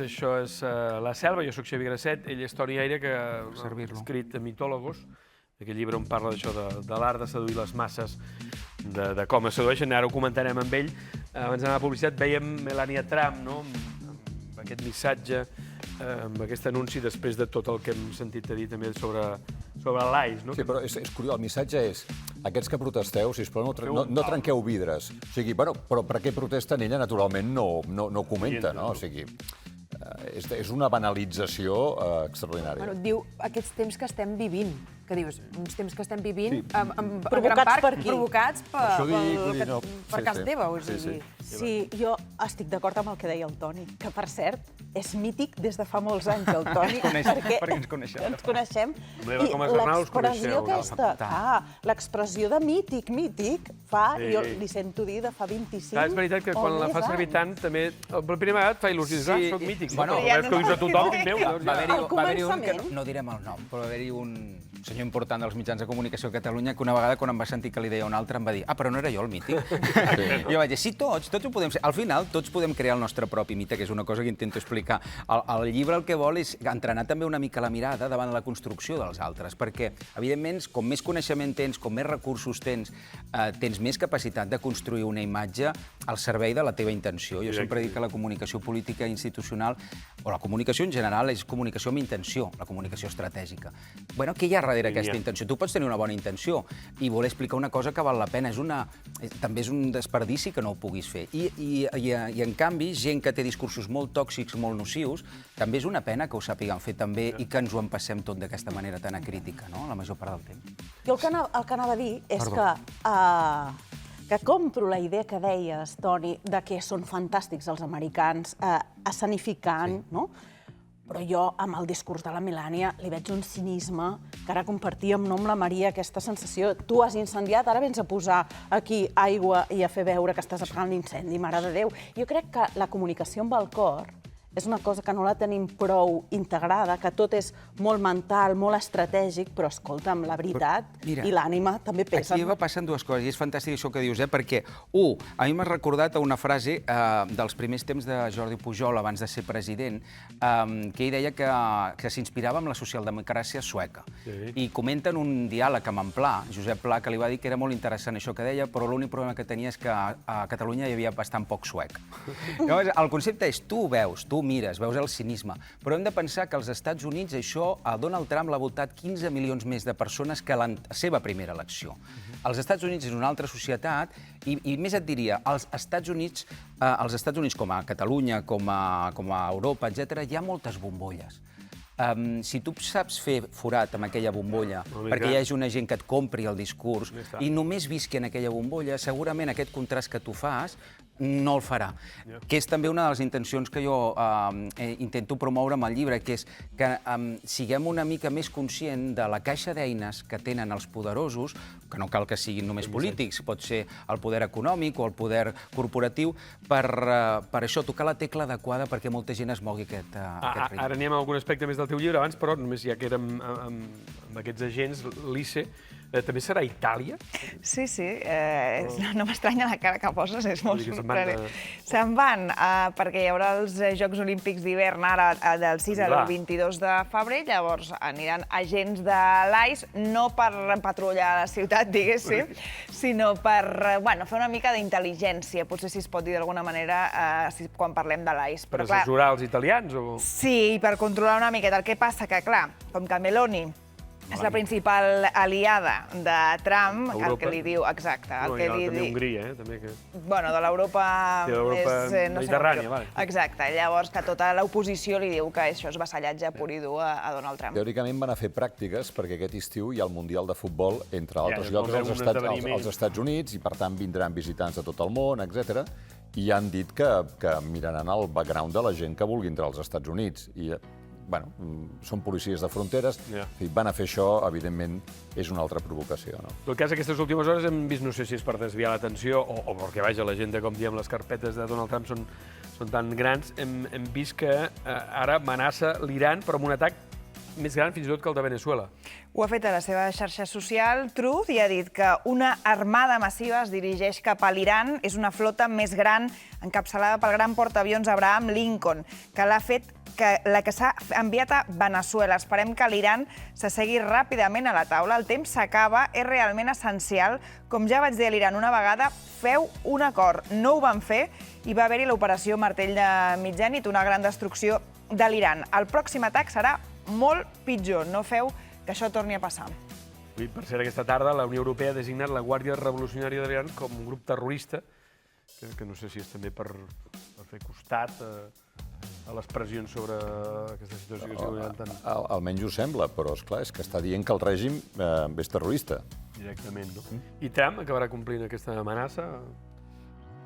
Això és La Selva, jo soc Xavier Grasset, ell és Toni Aire, que ha escrit Mitòlogos, aquest llibre on parla d'això, de l'art de seduir les masses, de com es sedueixen, ara ho comentarem amb ell. Abans d'anar a la publicitat vèiem Melania Trump, no?, amb aquest missatge, amb aquest anunci, després de tot el que hem sentit a dir també sobre l'AIS, no? Sí, però és curiós, el missatge és: aquests que protesteu, sisplau, no trenqueu vidres. O sigui, bueno, però per què protesten? Ella, naturalment, no comenta, no? O sigui, és una banalització extraordinària. Bueno, diu aquests temps que estem vivint, que dius, uns temps que estem vivint, Provocats per qui? Provocats per casa teva, o sigui. Sí, jo estic d'acord amb el que deia el Toni, que, per cert, és mític des de fa molts anys, el Toni, perquè ens coneixem. Ens coneixem. I l'expressió aquesta, l'expressió de mític, jo li sento dir de fa 25 és veritat que quan la fa servir tant, també, la primera vegada et fa il·lusió, soc mític. Bueno, és que ho dius a tothom, meu. Va haver-hi un, que no direm el nom, però va haver-hi un senyor important dels mitjans de comunicació a Catalunya que una vegada, quan em va sentir que li deia un altre, em va dir: però no era jo el mític. Jo vaig dir: sí, tots ho podem ser. Al final, tots podem crear el nostre propi mite, que és una cosa que intento explicar. El llibre el que vol és entrenar també una mica la mirada davant la construcció dels altres, perquè, evidentment, com més coneixement tens, com més recursos tens, tens més capacitat de construir una imatge al servei de la teva intenció. Jo sempre dic que la comunicació política institucional, o la comunicació en general, és comunicació amb intenció, la comunicació estratègica. Bueno, què hi ha darrere aquesta intenció? Tu pots tenir una bona intenció i voler explicar una cosa que val la pena. També és un desperdici que no ho puguis fer. I en canvi, gent que té discursos molt tòxics, molt nocius, també és una pena que ho sàpiguen fer també i que ens ho empassem tot d'aquesta manera tan acrítica, no?, la major part del temps. Jo el que anava a dir és que compro la idea que deies, Toni, de que són fantàstics els americans escenificant, no? Però jo, amb el discurs de la Melania, li veig un cinisme que ara compartíem amb la Maria, aquesta sensació: tu has incendiat, ara vens a posar aquí aigua i a fer veure que estàs apagant l'incendi, mare de Déu. Jo crec que la comunicació amb el cor és una cosa que no la tenim prou integrada, que tot és molt mental, molt estratègic, però, escolta'm, la veritat i l'ànima també pesen. Aquí va passant dues coses, i és fantàstic això que dius, perquè, a mi m'ha recordat una frase dels primers temps de Jordi Pujol, abans de ser president, que ell deia que s'inspirava en la socialdemocràcia sueca. I comenten un diàleg amb en Pla, Josep Pla, que li va dir que era molt interessant això que deia, però l'únic problema que tenia és que a Catalunya hi havia bastant poc suec. Llavors, el concepte és: tu veus, tu mires, veus el cinisme, però hem de pensar que als Estats Units això, a Donald Trump l'ha votat 15 milions més de persones que la seva primera elecció. Els Estats Units és una altra societat i més et diria, als Estats Units com a Catalunya, com a Europa, etc., hi ha moltes bombolles. Si tu saps fer forat amb aquella bombolla perquè hi hagi una gent que et compri el discurs i només visqui en aquella bombolla, segurament aquest contrast que tu fas no el farà. Que és també una de les intencions que jo intento promoure amb el llibre, que és que siguem una mica més conscient de la caixa d'eines que tenen els poderosos, que no cal que siguin només polítics, pot ser el poder econòmic o el poder corporatiu, per això tocar la tecla adequada perquè molta gent es mogui aquest ritme. Ara anem a algun aspecte més del teu llibre, abans, però només ja que érem amb aquests agents, l'ICE, també serà Itàlia? Sí, no m'estranya la cara que poses, és molt sorprenent. Se'n van, perquè hi haurà els Jocs Olímpics d'hivern ara del 6 al 22 de febrer, llavors aniran agents de l'AIS, no per patrullar la ciutat, diguéssim, sinó per fer una mica d'intel·ligència, potser si es pot dir d'alguna manera quan parlem de l'AIS. Per assessorar els italians? Sí, per controlar una miqueta. El que passa que, clar, com que Meloni és la principal aliada de Trump, el que li diu, exacte, el que li diu... També Hongria, també. Bueno, de l'Europa mediterrània, vale. Exacte, llavors que tota l'oposició li diu que això és vassallatge pur i dur a Donald Trump. Teòricament van a fer pràctiques perquè aquest estiu hi ha el Mundial de Futbol, entre altres llocs, als Estats Units, i per tant vindran visitants de tot el món, etc. I han dit que miraran el background de la gent que vulgui entrar als Estats Units. I són policies de fronteres, van a fer això, evidentment, és una altra provocació. En tot cas, aquestes últimes hores hem vist, no sé si és per desviar l'atenció o perquè, vaja, la gent, com diem, les carpetes de Donald Trump són tan grans, hem vist que ara amenaça l'Iran, però amb un atac més gran fins i tot que el de Venezuela. Ho ha fet a la seva xarxa social, Truth, i ha dit que una armada massiva es dirigeix cap a l'Iran. És una flota més gran, encapçalada pel gran portaavions Abraham Lincoln, que l'ha fet la que s'ha enviat a Venezuela. Esperem que l'Iran s'assegui ràpidament a la taula. El temps s'acaba, és realment essencial. Com ja vaig dir a l'Iran una vegada, feu un acord. No ho van fer i va haver-hi l'operació Martell de mitjanit, una gran destrucció de l'Iran. El pròxim atac serà molt pitjor. No feu que això torni a passar. Per cert, aquesta tarda la Unió Europea ha designat la Guàrdia Revolucionària de l'Iran com un grup terrorista, que no sé si és també per fer costat a les pressions sobre aquesta situació que s'hi ha tant. Almenys ho sembla, però esclar, és que està dient que el règim és terrorista. Directament, no? I Trump acabarà complint aquesta amenaça?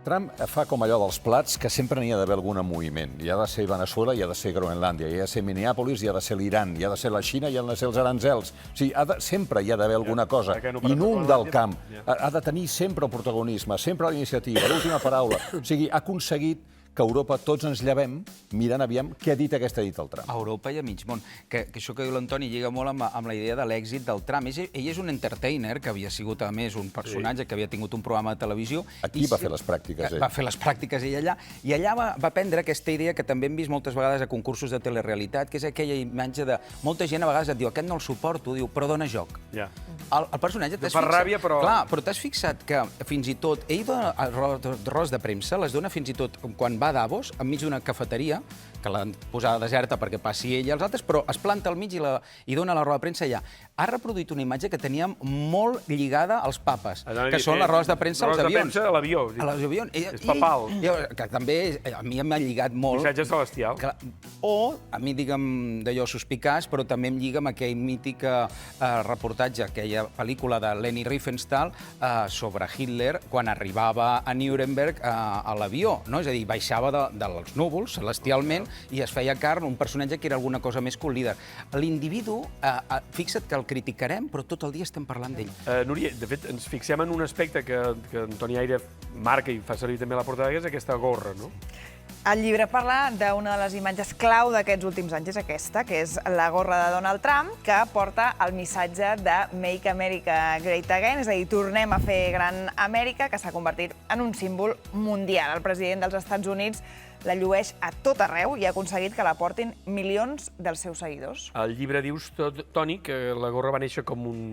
Trump fa com allò dels plats, que sempre n'hi ha d'haver algun moviment. Hi ha de ser Venezuela, hi ha de ser Groenlàndia, hi ha de ser Minneapolis, hi ha de ser l'Iran, hi ha de ser la Xina, hi ha de ser els aranzels. O sigui, sempre hi ha d'haver alguna cosa. Inunda el camp. Ha de tenir sempre el protagonisme, sempre la iniciativa, l'última paraula. O sigui, ha aconseguit que a Europa tots ens llevem mirant aviam què ha dit aquest ha dit el Trump. A Europa i a mig món. Que això que diu l'Antoni lliga molt amb la idea de l'èxit del Trump. Ell és un entertainer, que havia sigut, a més, un personatge que havia tingut un programa de televisió. Aquí va fer les pràctiques, ell. Va fer les pràctiques ell allà. I allà va prendre aquesta idea que també hem vist moltes vegades a concursos de telerealitat, que és aquella imatge de... Molta gent a vegades et diu, aquest no el suporto, diu, però dona joc. El personatge... No fa ràbia, però... Clar, però t'has fixat que fins i tot ell dona rodes de premsa, les dona fins i tot quan va a Davos, enmig d'una cafeteria, que l'han posada deserta perquè passi ell i els altres, però es planta al mig i dona la roda de premsa allà. Ha reproduït una imatge que teníem molt lligada als papes, que són les rodes de premsa als avions. Rodes de premsa a l'avió. A l'avió. És papal. Que també a mi m'ha lligat molt. Missatge celestial. O, a mi, digue'm, d'allò suspicaç, però també em lliga amb aquell mític reportatge, aquella pel·lícula de Leni Riefenstahl sobre Hitler quan arribava a Nuremberg a l'avió. És a dir, baixava dels núvols, celestialment, i es feia carn un personatge que era alguna cosa més que un líder. L'individu, fixa't que el criticarem, però tot el dia estem parlant d'ell. Núria, de fet, ens fixem en un aspecte que Antoni Aire marca i fa servir també a la portada, que és aquesta gorra, no? El llibre parla d'una de les imatges clau d'aquests últims anys, és aquesta, que és la gorra de Donald Trump, que porta el missatge de Make America Great Again, és a dir, tornem a fer gran Amèrica, que s'ha convertit en un símbol mundial. El president dels Estats Units la llueix a tot arreu i ha aconseguit que la portin milions dels seus seguidors. Al llibre dius, Toni, que la gorra va néixer com un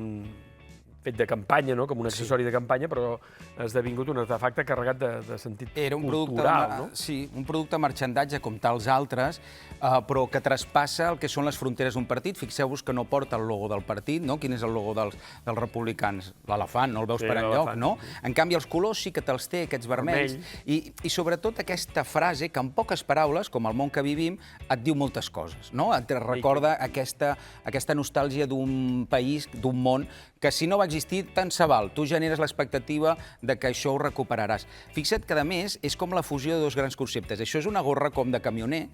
fet de campanya, com un accessori de campanya, però ha esdevingut un artefacte carregat de sentit cultural, no? Sí, un producte de marxandatge com tals altres, però que traspassa el que són les fronteres d'un partit. Fixeu-vos que no porta el logo del partit, no? Quin és el logo dels republicans? L'elefant, no el veus per enlloc, no? En canvi, els colors sí que te'ls té, aquests vermells. I sobretot aquesta frase, que en poques paraules, com el món que vivim, et diu moltes coses, no? Et recorda aquesta nostàlgia d'un país, d'un món, que si no va existir, tant se val. Tu generes l'expectativa de que això ho recuperaràs. Fixa't que, a més, és com la fusió de dos grans conceptes. Això és una gorra com de camioner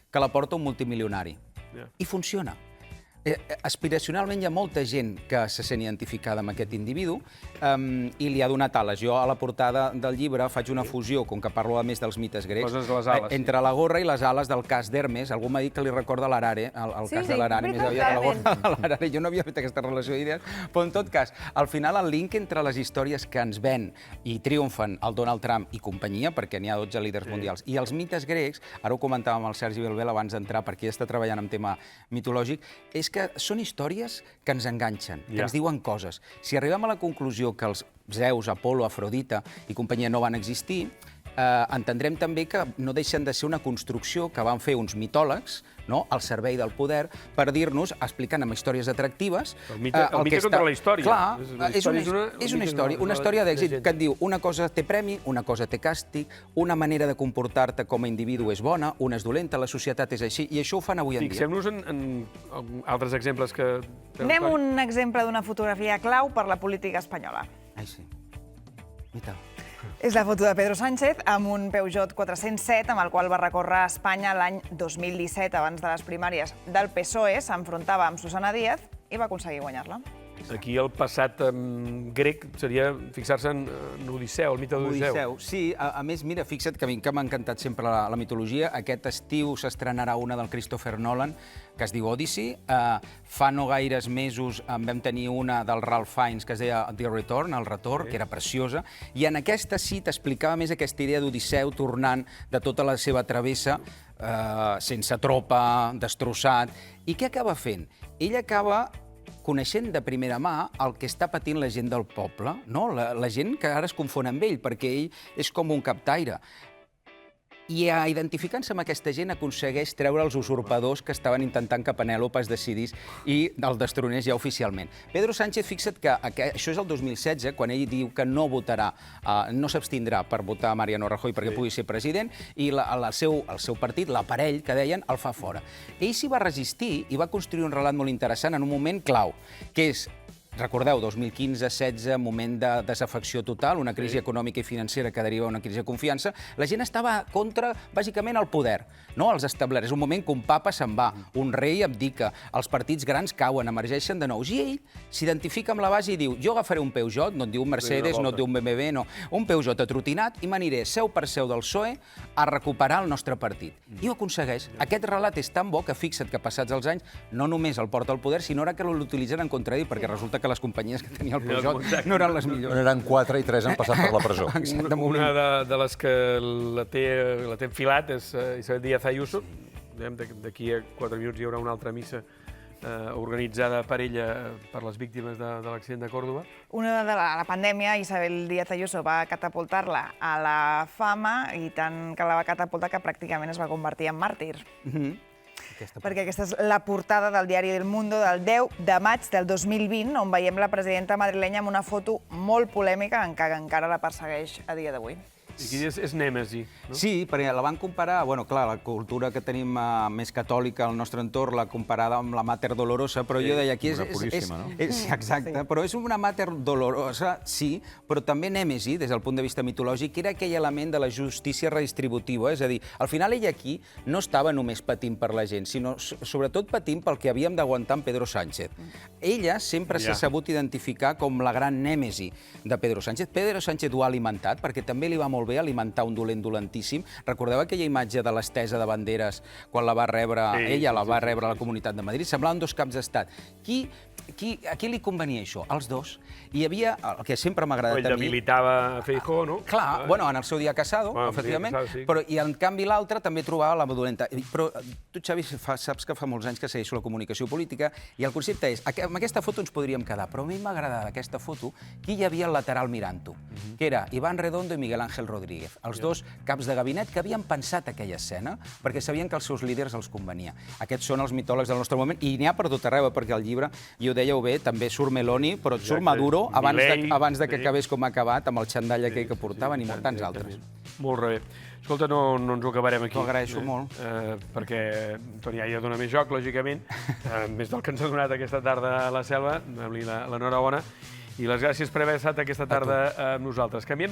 que la porta un multimilionari. I funciona. Aspiracionalment hi ha molta gent que se sent identificada amb aquest individu i li ha donat ales. Jo a la portada del llibre faig una fusió, com que parlo a més dels mites grecs, entre la gorra i les ales del cas d'Hermes. Algú m'ha dit que li recorda l'Arare, el cas de l'Arare, més aviat que la gorra de l'Arare. Jo no havia fet aquesta relació d'idees, però en tot cas, al final el link entre les històries que ens ven i triomfen el Donald Trump i companyia, perquè n'hi ha 12 líders mundials, i els mites grecs, ara ho comentàvem amb el Sergi Belbel abans d'entrar, perquè ell està treballant en tema mitològic, és que són històries que ens enganxen, que ens diuen coses. Si arribem a la conclusió que els Zeus, Apolo, Afrodita i companyia no van existir, entendrem també que no deixen de ser una construcció que van fer uns mitòlegs al servei del poder per dir-nos, explicant amb històries atractives... El mite contra la història. Clar, és una història d'èxit que et diu una cosa té premi, una cosa té càstig, una manera de comportar-te com a individu és bona, una és dolenta, la societat és així, i això ho fan avui en dia. Fixem-nos en altres exemples que... Anem un exemple d'una fotografia clau per la política espanyola. Ai, sí. I tal. És la foto de Pedro Sánchez amb un Peugeot 407 amb el qual va recórrer Espanya l'any 2017, abans de les primàries del PSOE, s'enfrontava amb Susana Díaz i va aconseguir guanyar-la. Aquí el passat grec seria fixar-se en Odisseu, el mite d'Odisseu. Sí, a més, mira, fixa't que a mi que m'ha encantat sempre la mitologia. Aquest estiu s'estrenarà una del Christopher Nolan, que es diu Odyssey. Fa no gaires mesos en vam tenir una del Ralph Fiennes, que es deia The Return, el retorn, que era preciosa. I en aquesta sí t'explicava més aquesta idea d'Odisseu tornant de tota la seva travessa, sense tropa, destrossat. I què acaba fent? Ell acaba coneixent de primera mà el que està patint la gent del poble, no? La gent que ara es confon amb ell, perquè ell és com un captaire. I identificant-se amb aquesta gent aconsegueix treure els usurpadors que estaven intentant que Penèlope es decidís i el destronés ja oficialment. Pedro Sánchez, fixa't que això és el 2016, quan ell diu que no votarà, no s'abstindrà per votar Mariano Rajoy perquè pugui ser president, i el seu partit, l'aparell que deien, el fa fora. Ell s'hi va resistir i va construir un relat molt interessant en un moment clau, que és, recordeu, 2015-16, moment de desafecció total, una crisi econòmica i financera que deriva una crisi de confiança. La gent estava contra, bàsicament, el poder, no els establerts. És un moment que un papa se'n va, un rei abdica, els partits grans cauen, emergeixen de nous. I ell s'identifica amb la base i diu: jo agafaré un Peugeot, no et diu un Mercedes, no et diu un BMW, no, un Peugeot atrotinat, i m'aniré seu per seu del PSOE a recuperar el nostre partit. I ho aconsegueix. Aquest relat és tan bo que fixa't que passats els anys no només el porta al poder, sinó que l'utilitzen en contra d'ell, perquè resulta que les companyies que tenia el Peugeot no eren les millors. Eren 4 i 3 han passat per la presó. Una de les que la té enfilat és Isabel Díaz Ayuso. D'aquí a 4 minuts hi haurà una altra missa organitzada per ella per les víctimes de l'accident de Còrdova. Una de la pandèmia, Isabel Díaz Ayuso va catapultar-la a la fama, i tant que la va catapultar que pràcticament es va convertir en màrtir. Perquè aquesta és la portada del diari El Mundo del 10 de maig del 2020, on veiem la presidenta madrilenya amb una foto molt polèmica que encara la persegueix a dia d'avui. I aquí és Nèmesi, no? Sí, perquè la van comparar, bueno, clar, la cultura que tenim més catòlica al nostre entorn, la comparada amb la Mater Dolorosa, però jo deia aquí una puríssima, no? Exacte, però és una Mater Dolorosa, sí, però també Nèmesi, des del punt de vista mitològic, era aquell element de la justícia redistributiva, és a dir, al final ella aquí no estava només patint per la gent, sinó sobretot patint pel que havíem d'aguantar amb Pedro Sánchez. Ella sempre s'ha sabut identificar com la gran Nèmesi de Pedro Sánchez. Pedro Sánchez ho ha alimentat, perquè també li va molt bé alimentar un dolent dolentíssim. Recordeu aquella imatge de l'estesa de banderes quan la va rebre, ella la va rebre a la Comunitat de Madrid? Semblaven dos caps d'estat. A qui li convenia això? Els dos. Hi havia, el que sempre m'ha agradat a mi... Ell debilitava Feijóo, no? Clar, bueno, en el seu dia Casado, efectivament, però i en canvi l'altre també trobava la dolenta. Però tu, Xavi, saps que fa molts anys que segueixo la comunicació política i el concepte és, amb aquesta foto ens podríem quedar, però a mi m'ha agradat aquesta foto, qui hi havia al lateral mirant-ho, que era Iván Redondo i Miguel Ángel Rodríguez, els dos caps de gabinet que havien pensat aquella escena perquè sabien que als seus líders els convenia. Aquests són els mitòlegs del nostre moment i n'hi ha per tot arreu, perquè al llibre, i ho dèieu bé, també surt Meloni, però surt Maduro abans de que acabés com ha acabat, amb el xandall aquell que portaven i tants altres. Molt bé. Escolta, no ens ho acabarem aquí. T'ho agraeixo molt. Perquè Toni ja dona més joc, lògicament, més del que ens ha donat aquesta tarda a la Selva, amb l'enhorabona, i les gràcies per haver estat aquesta tarda amb nosaltres. Canviem de